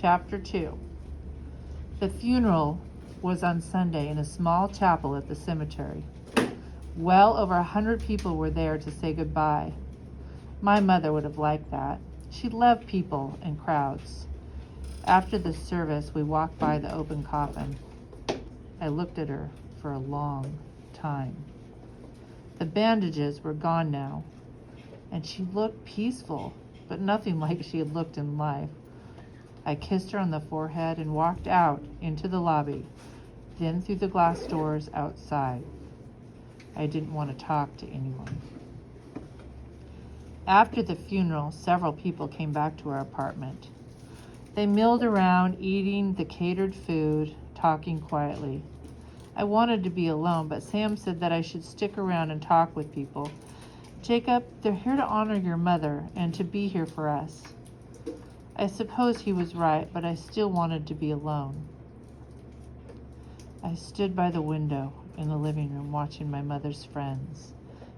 Chapter 2. The funeral was on Sunday in a small chapel at the cemetery. Well over 100 people were there to say goodbye. My mother would have liked that. She loved people and crowds. After the service, we walked by the open coffin. I looked at her for a long time. The bandages were gone now, and she looked peaceful, but nothing like she had looked in life. I kissed her on the forehead and walked out into the lobby, then through the glass doors outside. I didn't want to talk to anyone. After the funeral, several people came back to our apartment. They milled around, eating the catered food, talking quietly. I wanted to be alone, but Sam said that I should stick around and talk with people. Jacob, they're here to honor your mother and to be here for us. I suppose he was right, but I still wanted to be alone. I stood by the window in the living room watching my mother's friends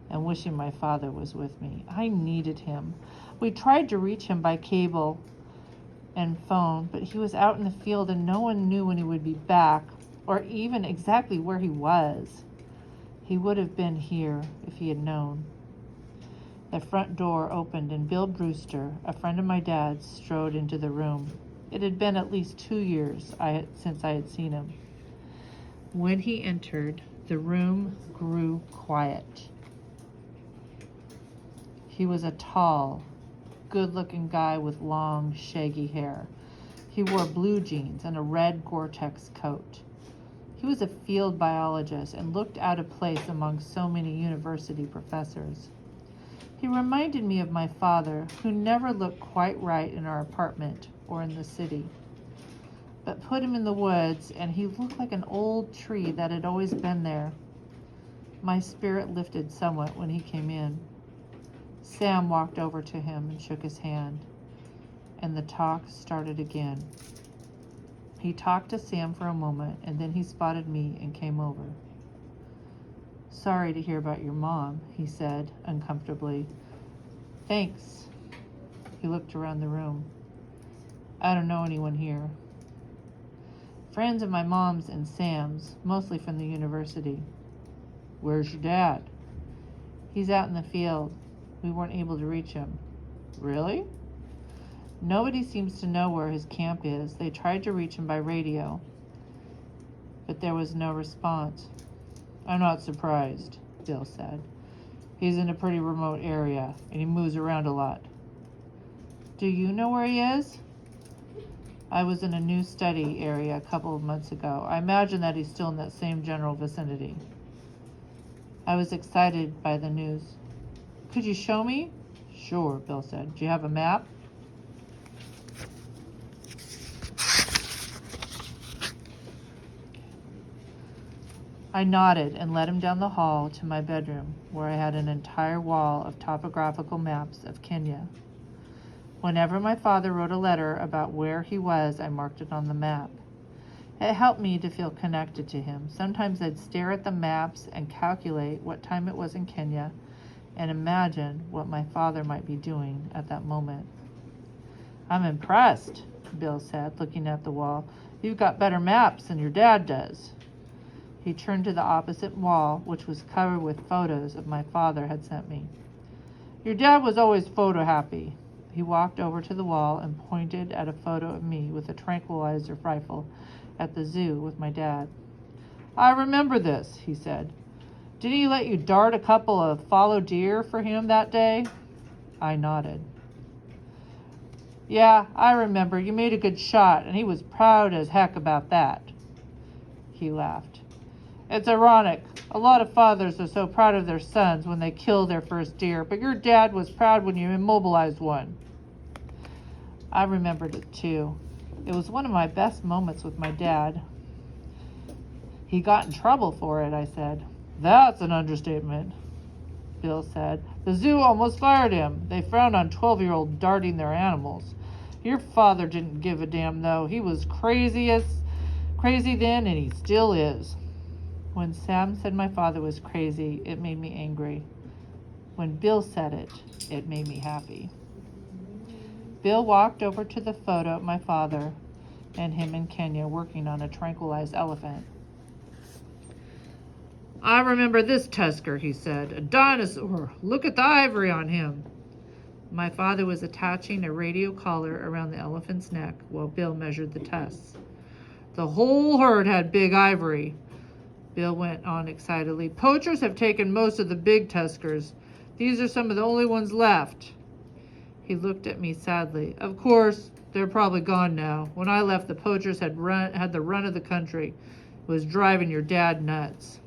and wishing my father was with me. I needed him. We tried to reach him by cable and phone, but he was out in the field and no one knew when he would be back or even exactly where he was. He would have been here if he had known. The front door opened and Bill Brewster, a friend of my dad's, strode into the room. It had been at least 2 years since I had seen him. When he entered, the room grew quiet. He was a tall, good-looking guy with long, shaggy hair. He wore blue jeans and a red Gore-Tex coat. He was a field biologist and looked out of place among so many university professors. He reminded me of my father, who never looked quite right in our apartment or in the city. But put him in the woods, and he looked like an old tree that had always been there. My spirit lifted somewhat when he came in. Sam walked over to him and shook his hand, and the talk started again. He talked to Sam for a moment, and then he spotted me and came over. "Sorry to hear about your mom," he said uncomfortably. "Thanks." He looked around the room. "I don't know anyone here." "Friends of my mom's and Sam's, mostly from the university." "Where's your dad?" "He's out in the field. We weren't able to reach him." "Really?" "Nobody seems to know where his camp is. They tried to reach him by radio, but there was no response." "I'm not surprised," Bill said. "He's in a pretty remote area, and he moves around a lot." "Do you know where he is?" "I was in a new study area a couple of months ago. I imagine that he's still in that same general vicinity." I was excited by the news. "Could you show me?" "Sure," Bill said. "Do you have a map?" I nodded and led him down the hall to my bedroom, where I had an entire wall of topographical maps of Kenya. Whenever my father wrote a letter about where he was, I marked it on the map. It helped me to feel connected to him. Sometimes I'd stare at the maps and calculate what time it was in Kenya and imagine what my father might be doing at that moment. "I'm impressed," Bill said, looking at the wall. "You've got better maps than your dad does." He turned to the opposite wall, which was covered with photos of my father had sent me. "Your dad was always photo happy." He walked over to the wall and pointed at a photo of me with a tranquilizer rifle at the zoo with my dad. "I remember this," he said. "Didn't he let you dart a couple of fallow deer for him that day?" I nodded. "Yeah, I remember. You made a good shot, and he was proud as heck about that." He laughed. "It's ironic. A lot of fathers are so proud of their sons when they kill their first deer, but your dad was proud when you immobilized one." I remembered it too. It was one of my best moments with my dad. "He got in trouble for it," I said. "That's an understatement," Bill said. "The zoo almost fired him. They frowned on 12-year-olds darting their animals. Your father didn't give a damn, though. He was crazy then, and he still is." When Sam said my father was crazy, it made me angry. When Bill said it, it made me happy. Bill walked over to the photo of my father and him in Kenya working on a tranquilized elephant. I remember this tusker, he said. A dinosaur. Look at the ivory on him. My father was attaching a radio collar around the elephant's neck while Bill measured the tusks. The whole herd had big ivory. Bill went on excitedly. Poachers have taken most of the big tuskers. These are some of the only ones left. He looked at me sadly. Of course, they're probably gone now. When I left, the poachers had the run of the country. It was driving your dad nuts.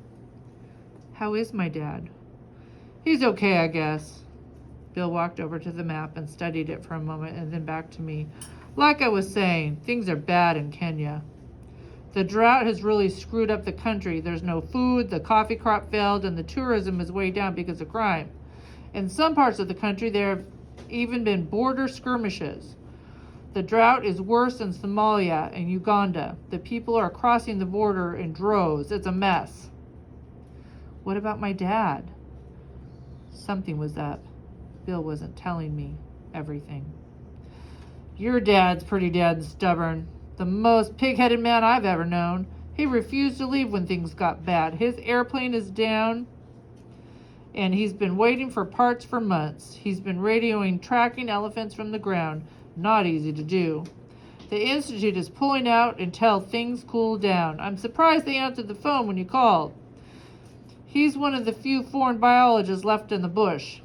How is my dad? He's okay, I guess. Bill walked over to the map and studied it for a moment and then back to me. Like I was saying, things are bad in Kenya. The drought has really screwed up the country. There's no food, the coffee crop failed, and the tourism is way down because of crime. In some parts of the country, there have even been border skirmishes. The drought is worse in Somalia and Uganda. The people are crossing the border in droves. It's a mess. What about my dad? Something was up. Bill wasn't telling me everything. Your dad's pretty dead and stubborn. The most pig-headed man I've ever known. He refused to leave when things got bad. His airplane is down, and he's been waiting for parts for months. He's been radioing tracking elephants from the ground. Not easy to do. The Institute is pulling out until things cool down. I'm surprised they answered the phone when you called. He's one of the few foreign biologists left in the bush.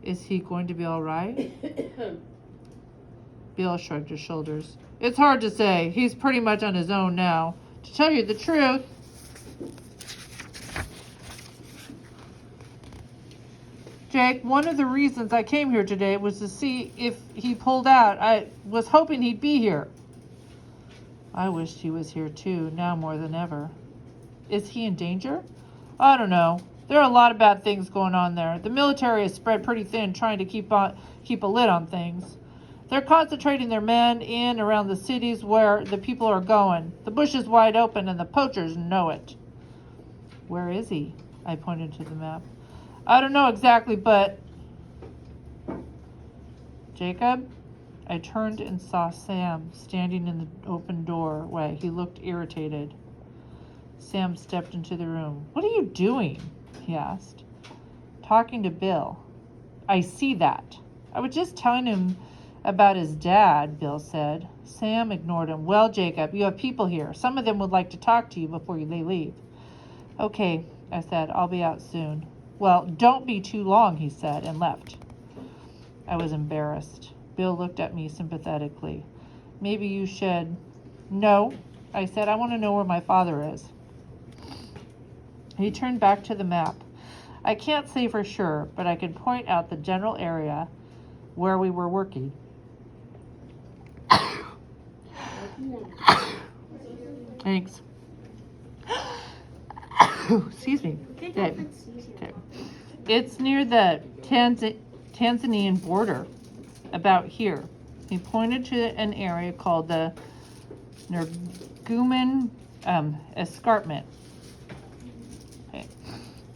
Is he going to be all right? Bill shrugged his shoulders. It's hard to say. He's pretty much on his own now. To tell you the truth, Jake, one of the reasons I came here today was to see if he pulled out. I was hoping he'd be here. I wished he was here too, now more than ever. Is he in danger? I don't know. There are a lot of bad things going on there. The military is spread pretty thin, trying to keep a lid on things. They're concentrating their men in around the cities where the people are going. The bush is wide open and the poachers know it. Where is he? I pointed to the map. I don't know exactly, but... Jacob? I turned and saw Sam standing in the open doorway. He looked irritated. Sam stepped into the room. What are you doing? He asked. Talking to Bill. I see that. I was just telling him about his dad, Bill said. Sam ignored him. Well, Jacob, you have people here. Some of them would like to talk to you before they leave. Okay, I said. I'll be out soon. Well, don't be too long, he said, and left. I was embarrassed. Bill looked at me sympathetically. Maybe you should. No, I said. I want to know where my father is. He turned back to the map. I can't say for sure, but I can point out the general area where we were working. Thanks. Excuse me. Okay. It's near the Tanzanian border, about here. He pointed to an area called the Nergumen Escarpment.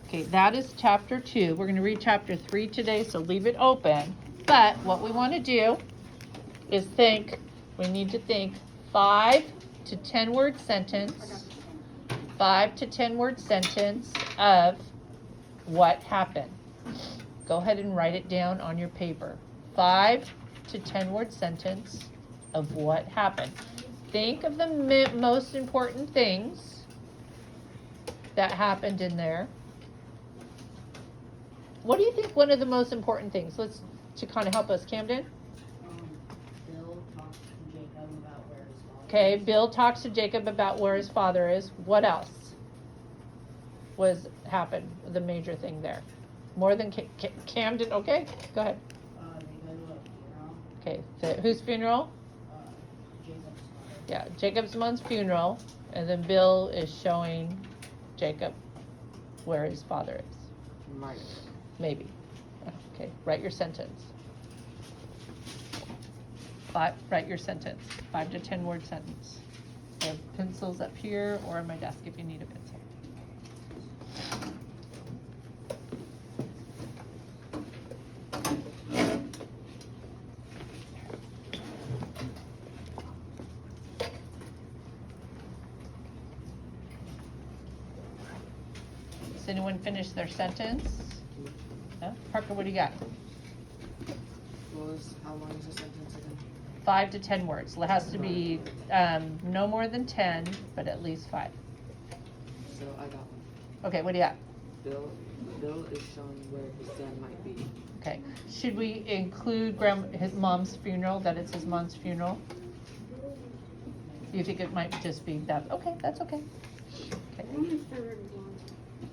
Okay, that is chapter 2. We're going to read chapter 3 today, so leave it open. But what we want to do is we need to think 5 to 10 word sentence, 5 to 10 word sentence of what happened. Go ahead and write it down on your paper. 5 to 10 word sentence of what happened. Think of the most important things that happened in there. What do you think one of the most important things? To kind of help us, Camden. Bill talks to Jacob about where his father is. Okay, Bill talks to Jacob about where his father is. What else happened? The major thing there. More than Camden. Okay, go ahead. They go to a funeral. Okay, so whose funeral? Jacob's father. Yeah, Jacob's mom's funeral, and then Bill is showing Jacob where his father is. Maybe. Okay, write your sentence. Write your sentence. 5 to 10 word sentence. I have pencils up here or on my desk if you need a pencil. Does anyone finish their sentence? No? Parker, what do you got? How long is the sentence again? 5 to 10 words. It has to be no more than 10, but at least 5. So I got one. Okay, what do you got? Bill is showing where Sam might be. Okay. Should we include his mom's funeral, that it's his mom's funeral? You think it might just be that? Okay, that's okay. Okay.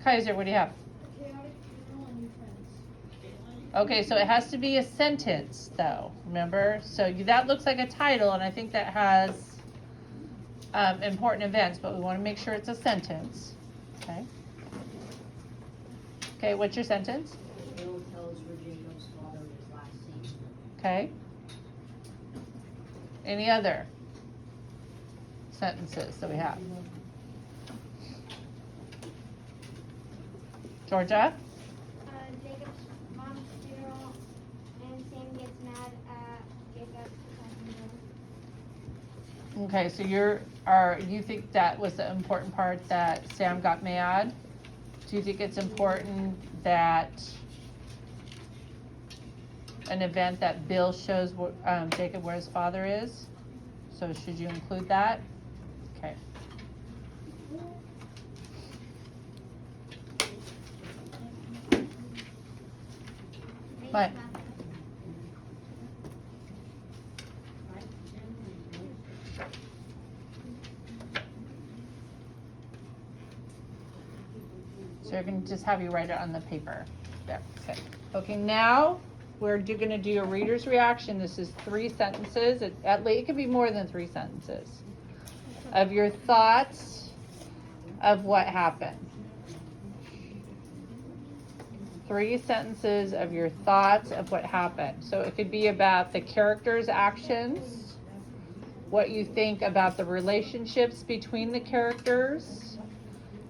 Kaiser, what do you have? Okay, so it has to be a sentence, though, remember? So that looks like a title, and I think that has important events, but we want to make sure it's a sentence. Okay. Okay, what's your sentence? Bill tells where Jacob's father was last seen. Okay. Any other sentences that we have? Georgia? Jacob's mom's funeral, and Sam gets mad at Jacob. Okay, so you think that was the important part, that Sam got mad? Do you think it's important that an event that Bill shows Jacob where his father is? So should you include that? Okay. What? So you're going to just have you write it on the paper. There. Okay. Okay, now we're going to do a reader's reaction. This is 3 sentences. It could be more than 3 sentences of your thoughts of what happened. 3 sentences of your thoughts of what happened. So it could be about the characters' actions, what you think about the relationships between the characters,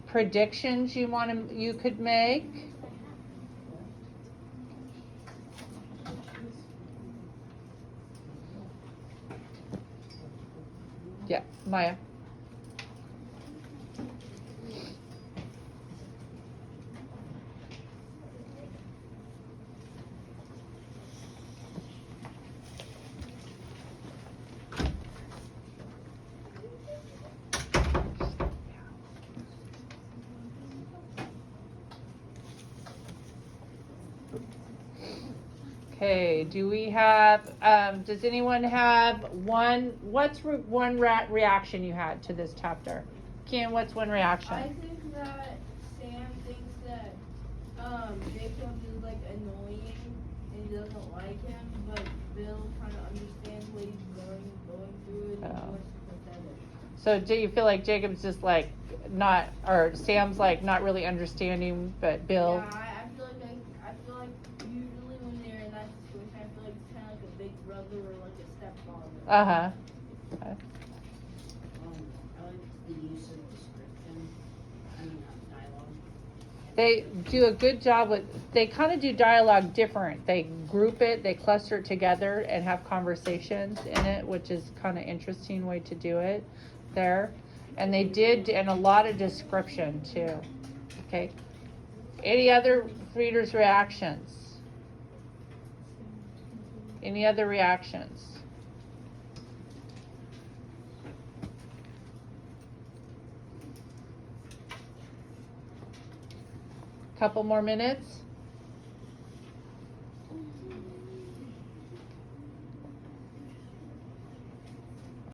predictions you could make. Yeah, Maya. Okay, do we have, does anyone have one reaction you had to this chapter? Ken, what's one reaction? I think that Sam thinks that Jacob is like annoying and he doesn't like him, but Bill kind of understands what he's going through and Oh. wants to pathetic. So do you feel like Jacob's just like or Sam's like not really understanding, but Bill? Yeah, I feel like usually when they're in that situation, I feel like it's kind of like a big brother or like a stepfather. Uh-huh. I like the use of description. I mean, dialogue. They do a good job they kind of do dialogue different. They group it, they cluster it together and have conversations in it, which is kind of interesting way to do it there. And they did, and a lot of description too. Okay. Any other readers' reactions? Any other reactions? Couple more minutes.